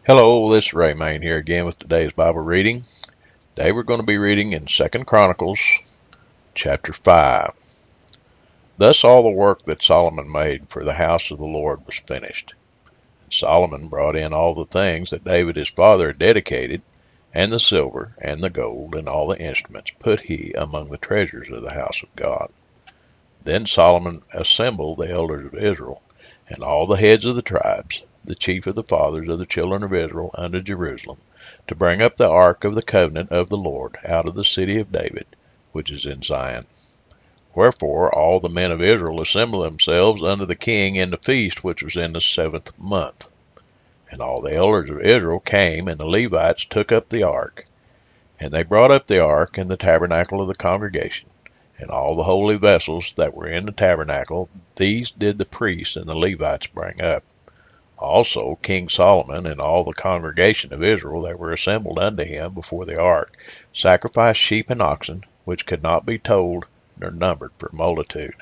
Hello, this is Ray Main here again with today's Bible reading. Today we're going to be reading in 2 Chronicles Chapter 5. Thus all the work that Solomon made for the house of the Lord was finished. And Solomon brought in all the things that David his father had dedicated, and the silver, and the gold, and all the instruments put he among the treasures of the house of God. Then Solomon assembled the elders of Israel, and all the heads of the tribes, the chief of the fathers of the children of Israel, unto Jerusalem, to bring up the ark of the covenant of the Lord out of the city of David, which is in Zion. Wherefore all the men of Israel assembled themselves unto the king in the feast which was in the 7th month. And all the elders of Israel came, and the Levites took up the ark. And they brought up the ark in the tabernacle of the congregation, and all the holy vessels that were in the tabernacle, these did the priests and the Levites bring up. Also King Solomon and all the congregation of Israel that were assembled unto him before the ark sacrificed sheep and oxen, which could not be told nor numbered for multitude.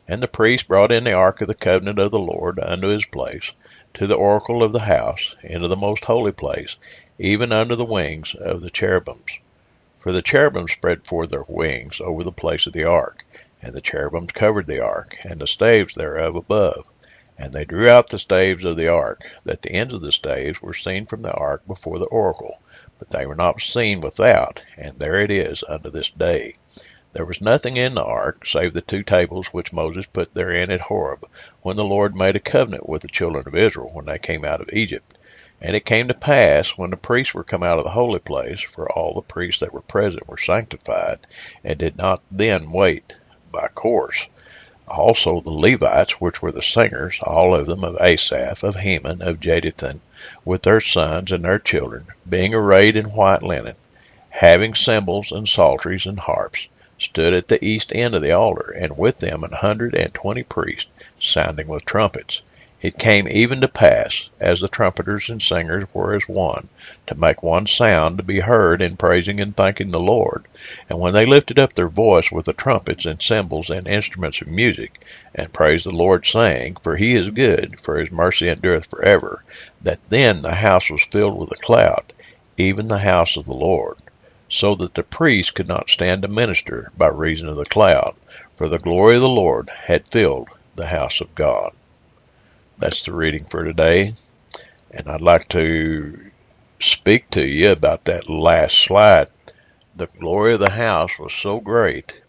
And the priests brought in the ark of the covenant of the Lord unto his place, to the oracle of the house, into the most holy place, even under the wings of the cherubims. For the cherubims spread forth their wings over the place of the ark, and the cherubims covered the ark, and the staves thereof above. And they drew out the staves of the ark, that the ends of the staves were seen from the ark before the oracle, but they were not seen without, and there it is unto this day. There was nothing in the ark, save the 2 tables which Moses put therein at Horeb, when the Lord made a covenant with the children of Israel when they came out of Egypt. And it came to pass, when the priests were come out of the holy place, for all the priests that were present were sanctified, and did not then wait by course. Also the Levites, which were the singers, all of them of Asaph, of Heman, of Jeduthun, with their sons and their children, being arrayed in white linen, having cymbals and psalteries and harps, stood at the east end of the altar, and with them 120 priests, sounding with trumpets. It came even to pass, as the trumpeters and singers were as one, to make one sound to be heard in praising and thanking the Lord. And when they lifted up their voice with the trumpets and cymbals and instruments of music, and praised the Lord, saying, For he is good, for his mercy endureth forever, that then the house was filled with a cloud, even the house of the Lord, so that the priests could not stand to minister by reason of the cloud, for the glory of the Lord had filled the house of God. That's the reading for today, and I'd like to speak to you about that last slide. The glory of the house was so great,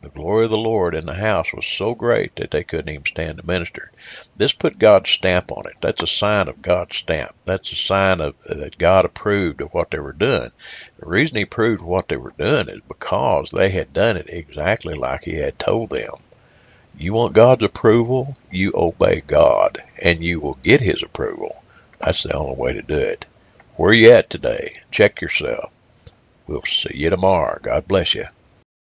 the glory of the Lord in the house was so great that they couldn't even stand to minister. This put God's stamp on it. That's a sign of God's stamp. That's a sign of that God approved of what they were doing. The reason he approved of what they were doing is because they had done it exactly like he had told them. You want God's approval, you obey God, and you will get his approval. That's the only way to do it. Where are you at today? Check yourself. We'll see you tomorrow. God bless you.